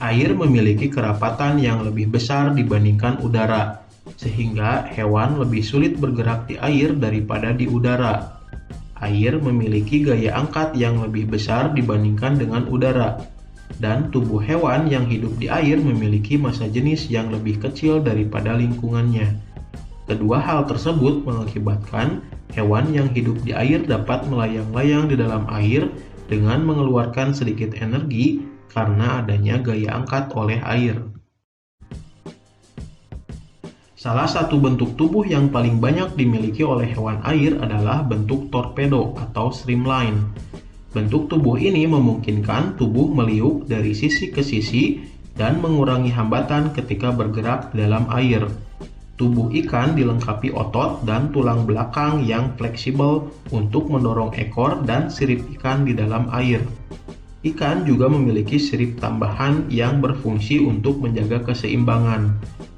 Air memiliki kerapatan yang lebih besar dibandingkan udara, sehingga hewan lebih sulit bergerak di air daripada di udara. Air memiliki gaya angkat yang lebih besar dibandingkan dengan udara, dan tubuh hewan yang hidup di air memiliki massa jenis yang lebih kecil daripada lingkungannya. Kedua hal tersebut mengakibatkan hewan yang hidup di air dapat melayang-layang di dalam air dengan mengeluarkan sedikit energi karena adanya gaya angkat oleh air. Salah satu bentuk tubuh yang paling banyak dimiliki oleh hewan air adalah bentuk torpedo atau streamline. Bentuk tubuh ini memungkinkan tubuh meliuk dari sisi ke sisi dan mengurangi hambatan ketika bergerak dalam air. Tubuh ikan dilengkapi otot dan tulang belakang yang fleksibel untuk mendorong ekor dan sirip ikan di dalam air. Ikan juga memiliki sirip tambahan yang berfungsi untuk menjaga keseimbangan.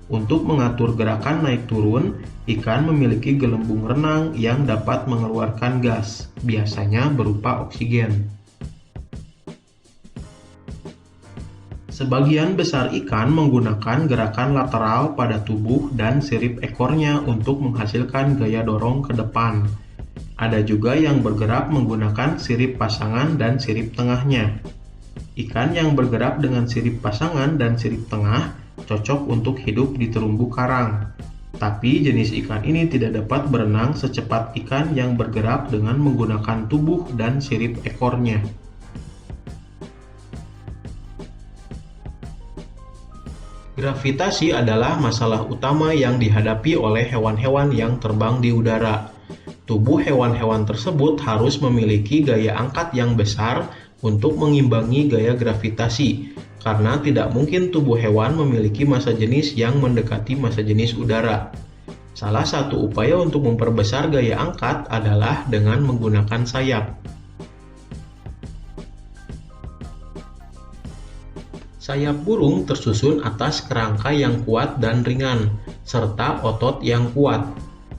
Untuk mengatur gerakan naik turun, ikan memiliki gelembung renang yang dapat mengeluarkan gas, biasanya berupa oksigen. Sebagian besar ikan menggunakan gerakan lateral pada tubuh dan sirip ekornya untuk menghasilkan gaya dorong ke depan. Ada juga yang bergerak menggunakan sirip pasangan dan sirip tengahnya. Ikan yang bergerak dengan sirip pasangan dan sirip tengah cocok untuk hidup di terumbu karang. Tapi jenis ikan ini tidak dapat berenang secepat ikan yang bergerak dengan menggunakan tubuh dan sirip ekornya. Gravitasi adalah masalah utama yang dihadapi oleh hewan-hewan yang terbang di udara. Tubuh hewan-hewan tersebut harus memiliki gaya angkat yang besar untuk mengimbangi gaya gravitasi, karena tidak mungkin tubuh hewan memiliki massa jenis yang mendekati massa jenis udara. Salah satu upaya untuk memperbesar gaya angkat adalah dengan menggunakan sayap. Sayap burung tersusun atas kerangka yang kuat dan ringan, serta otot yang kuat.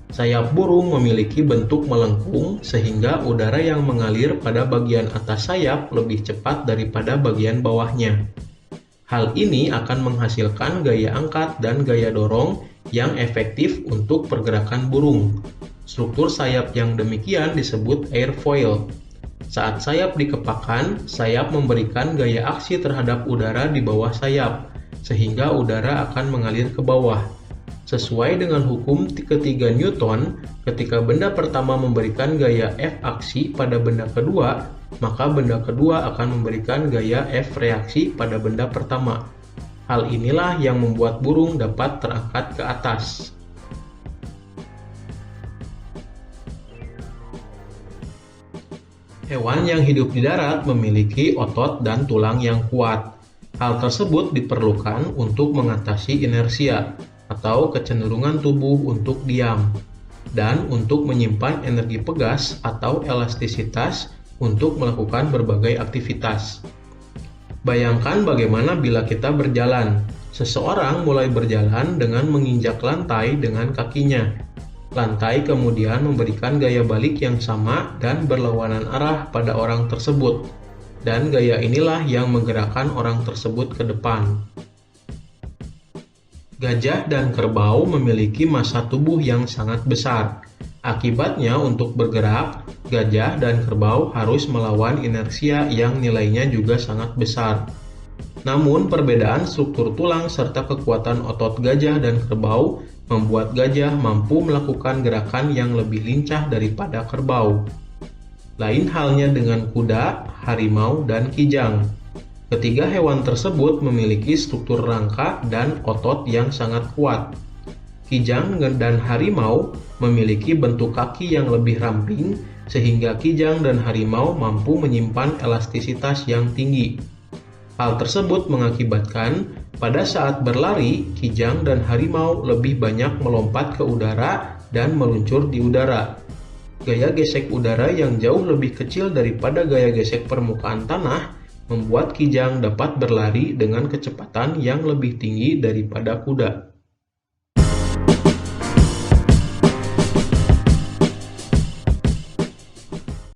Sayap burung memiliki bentuk melengkung sehingga udara yang mengalir pada bagian atas sayap lebih cepat daripada bagian bawahnya. Hal ini akan menghasilkan gaya angkat dan gaya dorong yang efektif untuk pergerakan burung. Struktur sayap yang demikian disebut airfoil. Saat sayap dikepakkan, sayap memberikan gaya aksi terhadap udara di bawah sayap, sehingga udara akan mengalir ke bawah. Sesuai dengan hukum ketiga Newton, ketika benda pertama memberikan gaya F aksi pada benda kedua, maka benda kedua akan memberikan gaya F reaksi pada benda pertama. Hal inilah yang membuat burung dapat terangkat ke atas. Hewan yang hidup di darat memiliki otot dan tulang yang kuat. Hal tersebut diperlukan untuk mengatasi inersia atau kecenderungan tubuh untuk diam, dan untuk menyimpan energi pegas atau elastisitas untuk melakukan berbagai aktivitas. Bayangkan bagaimana bila kita berjalan. Seseorang mulai berjalan dengan menginjak lantai dengan kakinya. Lantai kemudian memberikan gaya balik yang sama dan berlawanan arah pada orang tersebut, dan gaya inilah yang menggerakkan orang tersebut ke depan. Gajah dan kerbau memiliki massa tubuh yang sangat besar. Akibatnya, untuk bergerak, gajah dan kerbau harus melawan inersia yang nilainya juga sangat besar. Namun, perbedaan struktur tulang serta kekuatan otot gajah dan kerbau membuat gajah mampu melakukan gerakan yang lebih lincah daripada kerbau. Lain halnya dengan kuda, harimau, dan kijang. Ketiga hewan tersebut memiliki struktur rangka dan otot yang sangat kuat. Kijang dan harimau memiliki bentuk kaki yang lebih ramping, sehingga kijang dan harimau mampu menyimpan elastisitas yang tinggi. Hal tersebut mengakibatkan pada saat berlari, kijang dan harimau lebih banyak melompat ke udara dan meluncur di udara. Gaya gesek udara yang jauh lebih kecil daripada gaya gesek permukaan tanah membuat kijang dapat berlari dengan kecepatan yang lebih tinggi daripada kuda.